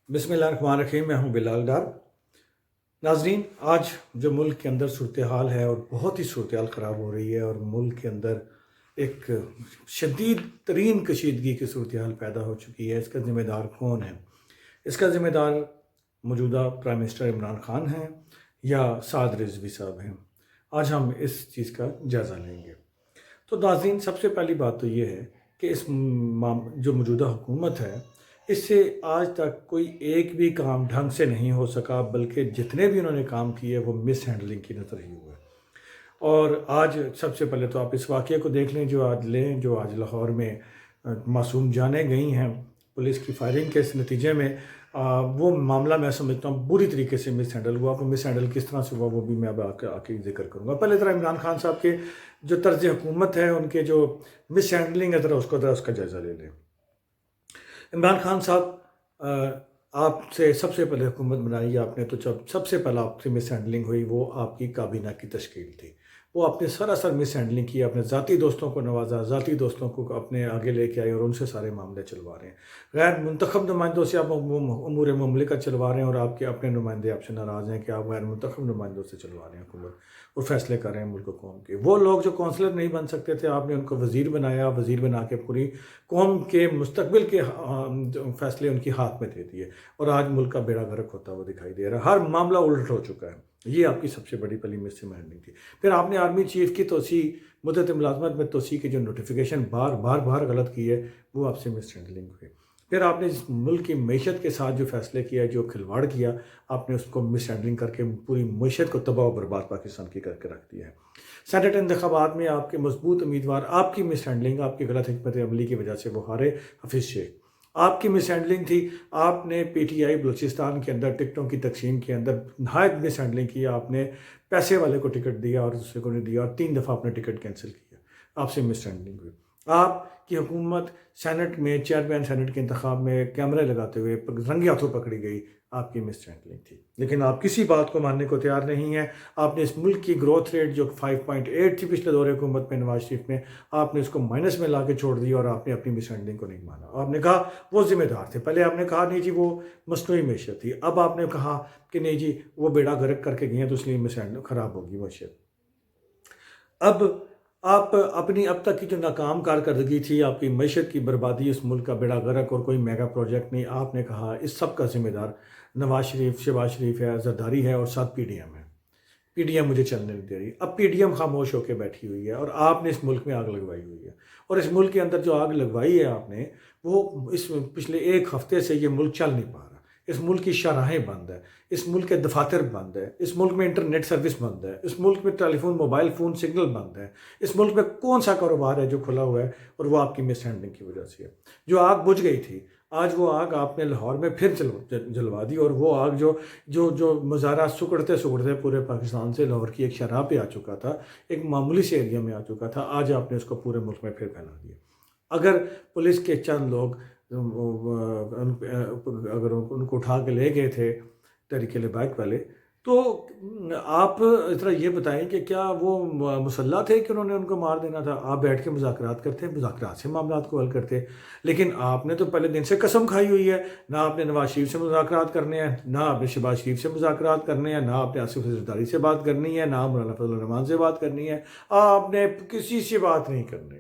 بسم اللہ الرحمن الرحیم۔ میں ہوں بلال ڈار۔ ناظرین، آج جو ملک کے اندر صورتحال ہے اور بہت ہی صورتحال خراب ہو رہی ہے اور ملک کے اندر ایک شدید ترین کشیدگی کی صورتحال پیدا ہو چکی ہے، اس کا ذمہ دار کون ہے؟ اس کا ذمہ دار موجودہ پرائم منسٹر عمران خان ہیں یا سعد رضوی صاحب ہیں؟ آج ہم اس چیز کا جائزہ لیں گے۔ تو ناظرین، سب سے پہلی بات تو یہ ہے کہ جو موجودہ حکومت ہے، اس سے آج تک کوئی ایک بھی کام ڈھنگ سے نہیں ہو سکا، بلکہ جتنے بھی انہوں نے کام کیے وہ مس ہینڈلنگ کی نظر ہی ہوئے۔ اور آج سب سے پہلے تو آپ اس واقعے کو دیکھ لیں جو آج لاہور میں معصوم جانیں گئی ہیں پولیس کی فائرنگ کے اس نتیجے میں۔ وہ معاملہ میں سمجھتا ہوں بری طریقے سے مس ہینڈل ہوا۔ وہ مس ہینڈل کس طرح سے ہوا وہ بھی میں اب آ کے ذکر کروں گا۔ پہلے ذرا عمران خان صاحب کے جو طرز حکومت ہے، ان کے جو مس ہینڈلنگ ہے، ذرا اس کا جائزہ لے لیں۔ عمران خان صاحب، آپ سے سب سے پہلے حکومت بنائی آپ نے، تو جب سب سے پہلا آپ سے مس ہینڈلنگ ہوئی وہ آپ کی کابینہ کی تشکیل تھی۔ وہ آپ نے سراسر مس ہینڈلنگ کی، اپنے ذاتی دوستوں کو نوازا، ذاتی دوستوں کو اپنے آگے لے کے آئے اور ان سے سارے معاملے چلوا رہے ہیں۔ غیر منتخب نمائندوں سے آپ امور مملکت چلوا رہے ہیں، اور آپ کے اپنے نمائندے آپ سے ناراض ہیں کہ آپ غیر منتخب نمائندوں سے چلوا رہے ہیں حکومت، اور فیصلے کر رہے ہیں ملک و قوم کے۔ وہ لوگ جو کونسلر نہیں بن سکتے تھے، آپ نے ان کو وزیر بنایا، وزیر بنا کے پوری قوم کے مستقبل کے فیصلے ان کی ہاتھ میں دے دیے، اور آج ملک کا بیڑا غرق ہوتا ہوا دکھائی دے رہا ہے۔ ہر معاملہ الٹ ہو چکا ہے۔ یہ آپ کی سب سے بڑی پہلی مس ہینڈلنگ تھی۔ پھر آپ نے آرمی چیف کی توسیع، مدت ملازمت میں توسیع کی جو نوٹیفیکیشن بار غلط کی ہے، وہ آپ سے مس ہینڈلنگ ہوئی۔ پھر آپ نے اس ملک کی معیشت کے ساتھ جو فیصلے کیا، جو کھلواڑ کیا، آپ نے اس کو مس ہینڈلنگ کر کے پوری معیشت کو تباہ و برباد پاکستان کی کر کے رکھ دیا ہے۔ سینٹ انتخابات میں آپ کے مضبوط امیدوار، آپ کی مس ہینڈلنگ، آپ کی غلط حکمت عملی کی وجہ سے وہ ہارے، حفیظ شیخ۔ آپ کی مس ہینڈلنگ تھی، آپ نے پی ٹی آئی بلوچستان کے اندر ٹکٹوں کی تقسیم کے اندر نہایت مس ہینڈلنگ کی۔ آپ نے پیسے والے کو ٹکٹ دیا اور دوسرے کو نہیں دیا، اور 3 دفعہ آپ نے ٹکٹ کینسل کیا۔ آپ سے مس ہینڈلنگ ہوئی۔ آپ کی حکومت سینٹ میں چیئرمین سینٹ کے انتخاب میں کیمرے لگاتے ہوئے رنگے ہاتھوں پکڑی گئی، آپ کی مس ہینڈلنگ تھی۔ لیکن آپ کسی بات کو ماننے کو تیار نہیں ہیں۔ آپ نے اس ملک کی گروتھ ریٹ جو 5.8 تھی پچھلے دور حکومت میں نواز شریف میں، آپ نے اس کو مائنس میں لا کے چھوڑ دی، اور آپ نے اپنی مس ہینڈلنگ کو نہیں مانا۔ آپ نے کہا وہ ذمہ دار تھے۔ پہلے آپ نے کہا نہیں جی وہ مصنوعی معیشت تھی، اب آپ نے کہا کہ نہیں جی وہ بیڑا غرق کر کے گئے ہیں تو اس لیے مس ہینڈلنگ خراب ہوگی معیشت۔ اب آپ اپنی اب تک کی جو ناکام کارکردگی تھی، آپ کی معیشت کی بربادی، اس ملک کا بیڑا غرق اور کوئی میگا پروجیکٹ نہیں، آپ نے کہا اس سب کا ذمہ دار نواز شریف، شہباز شریف ہے، زرداری ہے، اور ساتھ پی ڈی ایم ہے۔ پی ڈی ایم مجھے چلنے نہیں دے رہی۔ اب پی ڈی ایم خاموش ہو کے بیٹھی ہوئی ہے، اور آپ نے اس ملک میں آگ لگوائی ہوئی ہے۔ اور اس ملک کے اندر جو آگ لگوائی ہے آپ نے، وہ اس پچھلے 1 ہفتے سے یہ ملک چل نہیں پا رہا۔ اس ملک کی شاہراہیں بند ہے، اس ملک کے دفاتر بند ہے، اس ملک میں انٹرنیٹ سروس بند ہے، اس ملک میں ٹیلی فون، موبائل فون سگنل بند ہے، اس ملک میں کون سا کاروبار ہے جو کھلا ہوا ہے؟ اور وہ آپ کی مس ہینڈلنگ کی وجہ سے ہے۔ جو آگ بجھ گئی تھی، آج وہ آگ آپ نے لاہور میں پھر جلوا دی، اور وہ آگ جو مظاہرہ سکڑتے پورے پاکستان سے لاہور کی ایک شرح پہ آ چکا تھا، ایک معمولی سے ایریا میں آ چکا تھا، آج آپ نے اس کو پورے ملک میں پھر پھیلا دیا۔ اگر پولیس کے چند لوگ اگر ان کو اٹھا کے لے گئے تھے تحریک لبیک والے، تو آپ ذرا یہ بتائیں کہ کیا وہ مسلح تھے کہ انہوں نے ان کو مار دینا تھا؟ آپ بیٹھ کے مذاکرات کرتے، مذاکرات سے معاملات کو حل کرتے۔ لیکن آپ نے تو پہلے دن سے قسم کھائی ہوئی ہے، نہ آپ نے نواز شریف سے مذاکرات کرنے ہیں، نہ آپ نے شہباز شریف سے مذاکرات کرنے ہیں، نہ آپ نے آصف زرداری سے بات کرنی ہے، نہ مولانا فضل الرحمان سے بات کرنی ہے۔ آپ نے کسی سے بات نہیں کرنی،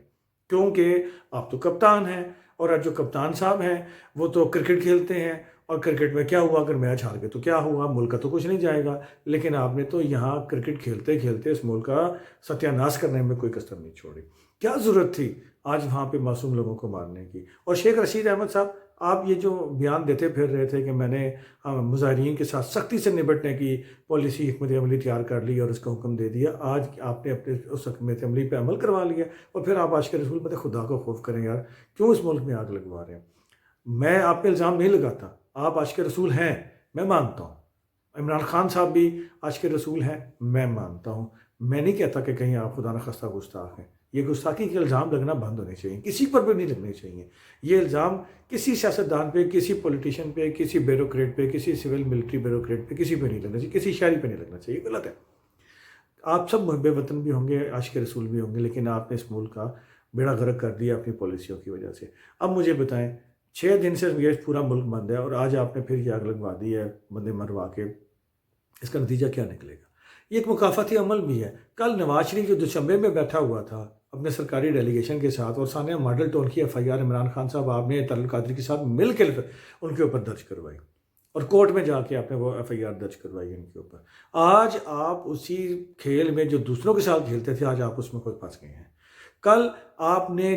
کیونکہ آپ تو کپتان ہیں، اور جو کپتان صاحب ہیں وہ تو کرکٹ کھیلتے ہیں، اور کرکٹ میں کیا ہوا؟ اگر میچ ہار گئے تو کیا ہوا؟ ملک کا تو کچھ نہیں جائے گا۔ لیکن آپ نے تو یہاں کرکٹ کھیلتے کھیلتے اس ملک کا ستیہ ناش کرنے میں کوئی کسر نہیں چھوڑی۔ کیا ضرورت تھی آج وہاں پہ معصوم لوگوں کو مارنے کی؟ اور شیخ رشید احمد صاحب، آپ یہ جو بیان دیتے پھر رہے تھے کہ میں نے مظاہرین کے ساتھ سختی سے نپٹنے کی پالیسی، حکمت عملی تیار کر لی اور اس کا حکم دے دیا، آج آپ نے اپنے اس حکمت عملی پہ عمل کروا لیا، اور پھر آپ عاشق رسول مت خدا کو خوف کریں یار، کیوں اس ملک میں آگ لگوا رہے ہیں؟ میں آپ پہ الزام نہیں لگاتا، آپ عاشق رسول ہیں، میں مانتا ہوں، عمران خان صاحب بھی عاشق رسول ہیں، میں مانتا ہوں۔ میں نہیں کہتا کہ کہیں آپ خدا نخواستہ گستاخ ہیں۔ یہ گستاخی کے الزام لگنا بند ہونے چاہیے، کسی پر بھی نہیں لگنے چاہیے۔ یہ الزام کسی سیاستدان پہ، کسی پولیٹیشین پہ، کسی بیوروکریٹ پہ، کسی سول ملٹری بیوروکریٹ پہ، کسی پہ نہیں لگنا چاہیے، کسی شہری پہ نہیں لگنا چاہیے، غلط ہے۔ آپ سب محب وطن بھی ہوں گے، عاشق رسول بھی ہوں گے، لیکن آپ نے اس ملک کا بیڑا غرق کر دیا اپنی پالیسیوں کی وجہ سے۔ اب مجھے بتائیں، 6 दिन سے ये पूरा मुल्क बंद है और आज आपने फिर ये आग लगवा दी है बंदे मरवा के। इसका नतीजा क्या निकलेगा? ये एक मुकाफाती अमल भी है। कल नवाज शरीफ जो दुशंबे में बैठा हुआ था अपने सरकारी डेलीगेशन के साथ और सानिया मॉडल टाउन की FIR इमरान खान साहब आपने तरल कादरी के साथ मिल के उनके ऊपर दर्ज करवाई और कोर्ट में जाके आपने वो FIR दर्ज करवाई उनके ऊपर। आज आप उसी खेल में जो दूसरों के साथ खेलते थे आज आप उसमें खुद फंस गए हैं। कल आपने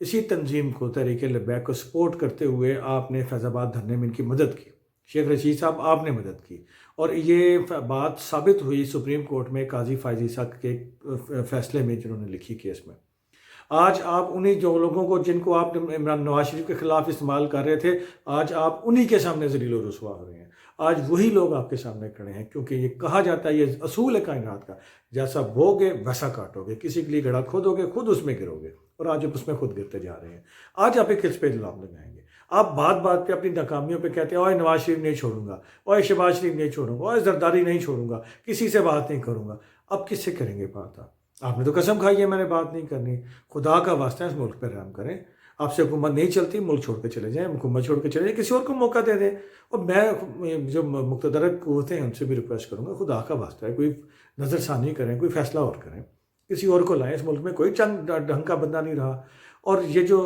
इसी तंजीम को तहरीक लब्बैक को सपोर्ट करते हुए आपने फैज़ाबाद धरने में इनकी मदद की, शेख रशीद साहब आपने मदद की और ये बात साबित हुई सुप्रीम कोर्ट में काजी फायज ईसा के फैसले में जिन्होंने लिखी केस में। आज आप उन्हीं जो लोगों को जिनको आप इमरान नवाज शरीफ के खिलाफ इस्तेमाल कर रहे थे आज आप उन्हीं के सामने ज़लील व रुसवा हो रहे हैं। आज वही लोग आपके सामने खड़े हैं क्योंकि ये कहा जाता है, ये असूल है कायनात का, जैसा बोगे वैसा काटोगे। किसी के लिए गड़ा खोदोगे खुद उसमें गिरोगे और आज आप उसमें खुद गिरते जा रहे हैं। आज आप एक किस पे इल्ज़ाम लगाएंगे? आप बात बात पे अपनी नाकामियों पे कहते हैं ओए नवाज शरीफ नहीं छोड़ूंगा, ओए शहबाज शरीफ नहीं छोड़ूंगा, ओए जरदारी नहीं छोड़ूंगा, किसी से बात नहीं करूंगा। अब किससे करेंगे बात? आपने तो कसम खाई है मैंने बात नहीं करनी। खुदा का वास्ता है इस मुल्क पर रहम करें। आपसे हुकूमत नहीं चलती, मुल्क छोड़ के चले जाएं, हुकूमत छोड़ के चले जाएं, किसी और को मौका दे दें। और मैं जो मुक़्तदर क़ुव्वतें हैं उनसे भी रिक्वेस्ट करूँगा, खुदा का वास्ता है कोई नज़रसानी करें, कोई फ़ैसला और करें, किसी और को लाएं। इस मुल्क में कोई ढंग का बंदा नहीं रहा। और ये जो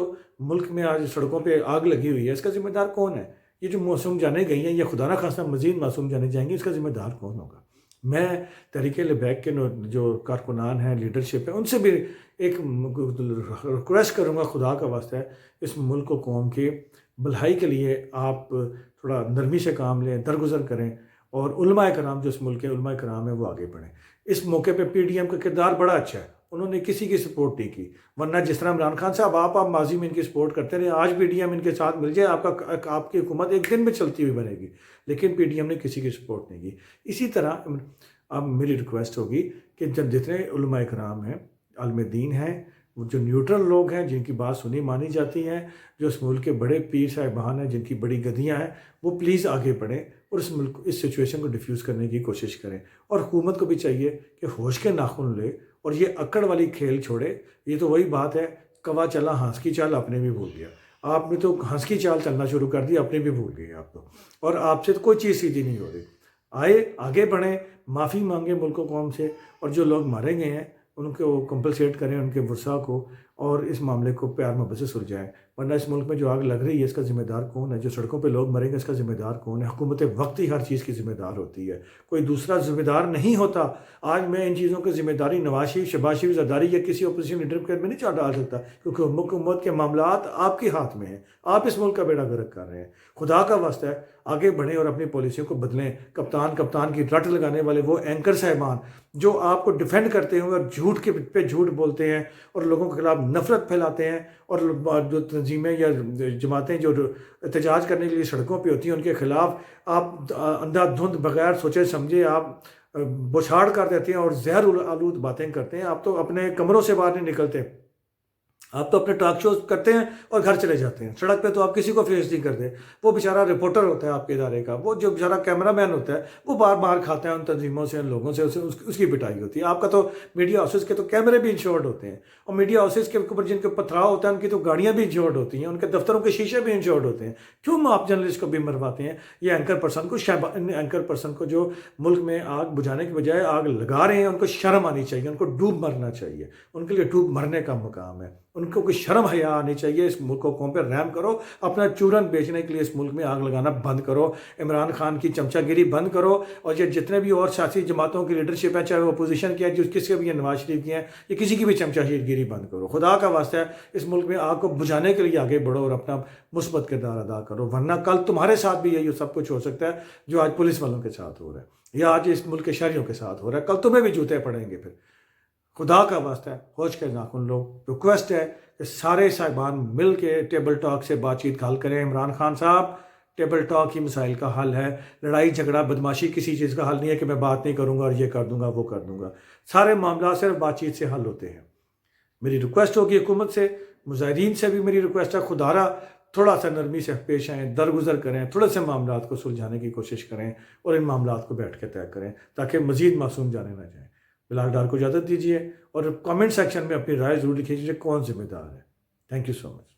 मुल्क में आज सड़कों पे आग लगी हुई है इसका ज़िम्मेदार कौन है? ये जो मासूम जाने गई हैं, ये खुदा ना खास्ता मज़ीद मासूम जाने जाएंगी, इसका ज़िम्मेदार कौन होगा? मैं तहरीक लब्बैक के जो कारकुनान हैं, लीडरशिप है, उनसे भी एक रिक्वेस्ट करूँगा, खुदा का वास्ता है इस मुल्क को कौम की भलाई के लिए आप थोड़ा नरमी से काम लें, दरगुजर करें और उलमाए कराम जो इस मुल्क के उलमाए कराम है वो आगे बढ़ें। इस मौके पे PDM का किरदार बड़ा अच्छा है, उन्होंने किसी की सपोर्ट नहीं की। वरना जिस तरह इमरान खान साहब आप माजी में इनकी सपोर्ट करते रहे, आज PDM इनके साथ मिल जाए आपकी हुकूमत एक दिन में चलती हुई बनेगी, लेकिन PDM ने किसी की सपोर्ट नहीं की। इसी तरह अब मेरी रिक्वेस्ट होगी कि जब जितने उलमाए कराम हैं, आलिम दीन हैं, वो जो न्यूट्रल लोग हैं जिनकी बात सुनी मानी जाती हैं, जो इस मुल्क के बड़े पीर साहिबान हैं जिनकी बड़ी गद्दियाँ हैं, वो प्लीज़ आगे बढ़ें और इस मुल्क इस सिचुएशन को डिफ्यूज़ करने की कोशिश करें। और हुकूमत को भी चाहिए कि होश के नाखून ले और ये अक्कड़ वाली खेल छोड़े। ये तो वही बात है, कवा चला हंस की चाल अपने भी भूल गया। आपने तो हंस की चाल चलना शुरू कर दी, अपने भी भूल गए आप तो, और आपसे तो कोई चीज़ सीधी नहीं हो रही। आए आगे बढ़ें, माफ़ी मांगें मुल्क कौम से, और जो लोग मारे गए हैं उनको कंपलसेट करें, उनके वर्सा को, और इस मामले को प्यार मोहब्बत से सुलझाएं। वरना इस मुल्क में जो आग लग रही है इसका ज़िम्मेदार कौन है? जो सड़कों पे लोग मरेंगे इसका ज़िम्मेदार कौन है? हुकूमत वक्त ही हर चीज़ की ज़िम्मेदार होती है, कोई दूसरा ज़िम्मेदार नहीं होता। आज मैं इन चीज़ों की ज़िम्मेदारी नवाज शरीफ, शहबाज शरीफ, जरदारी या किसी अपोजिशन लीडर के में नहीं डाल सकता, क्योंकि हुकूमत के मामलात आपके हाथ में हैं। आप इस मुल्क का बेड़ा गर्क कर रहे हैं। खुदा का वास्ता है आगे बढ़ें और अपनी पॉलिसियों को बदलें। कप्तान की रट लगाने वाले वो एंकर साहिबान जो आपको डिफेंड करते हैं और झूठ के पे झूठ बोलते हैं और लोगों के खिलाफ नफरत फैलाते हैं, और जो तंजीमें या जमातें जो एहतजाज करने के लिए सड़कों पे होती हैं उनके खिलाफ आप अंधाधुंध बगैर सोचे समझे आप बौछार कर देते हैं और जहर आलूद बातें करते हैं। आप तो अपने कमरों से बाहर नहीं निकलते, आप तो अपने टॉक शोज करते हैं और घर चले जाते हैं। सड़क पे तो आप किसी को फेस नहीं करते। वो बेचारा रिपोर्टर होता है आपके इदारे का, वो जो बेचारा कैमरामैन होता है वो बार बार खाता है उन तंजीमों से, उन लोगों से, उसकी पिटाई होती है। आपका तो मीडिया हाउसेस के तो कैमरे भी इंश्योर्ड होते हैं, और मीडिया हाउसेस के ऊपर जिनके पथराव होता है उनकी तो गाड़ियाँ भी इंश्योर्ड होती हैं, उनके दफ्तरों के शीशे भी इंश्योर्ड होते हैं। क्यों आप जर्नलिस्ट को भी मरवाते हैं? ये एंकर पर्सन को जो मुल्क में आग बुझाने के बजाय आग लगा रहे हैं, उनको शर्म आनी चाहिए, उनको डूब मरना चाहिए। उनके लिए डूब मरने का मुकाम है, उनको कोई शर्म हया आनी चाहिए। इस मुल्क को कौम पर रहम करो, अपना चूरन बेचने के लिए इस मुल्क में आग लगाना बंद करो, इमरान खान की चमचागिरी बंद करो, और ये जितने भी और सियासी जमातों की लीडरशिप है, चाहे वो अपोजिशन की है, जो किसी भी नवाज शरीफ की है, ये किसी की भी चमचागिरी बंद करो। खुदा का वास्ता है इस मुल्क में आग को बुझाने के लिए आगे बढ़ो और अपना मुस्बत किरदार अदा करो। वरना कल तुम्हारे साथ भी यही सब कुछ हो सकता है जो आज पुलिस वालों के साथ हो रहा है या आज इस मुल्क के शहरियों के साथ हो रहा है। कल तुम्हें भी जूते पड़ेंगे। फिर खुदा का वास्ता है होश के नाखून लो। रिक्वेस्ट है कि सारे साहिबान मिल के टेबल टॉक से बातचीत हल करें। इमरान खान साहब, टेबल टॉक ही मसाइल का हल है। लड़ाई झगड़ा बदमाशी किसी चीज़ का हल नहीं है कि मैं बात नहीं करूँगा और ये कर दूँगा वो कर दूँगा। सारे मामला सिर्फ बातचीत से हल होते हैं। मेरी रिक्वेस्ट होगी हुकूमत से, मुजाहिदीन से भी मेरी रिक्वेस्ट है, खुदारा थोड़ा सा नरमी से पेश आएँ, दरगुजर करें, थोड़े से मामला को सुलझाने की कोशिश करें और इन मामला को बैठ के तय करें ताकि मज़ीद मासूम जाने ना जाएँ। बिलाल डार को इजाज़त दीजिए और कमेंट सेक्शन में अपनी राय ज़रूर लिखिए कौन जिम्मेदार है। Thank you so much.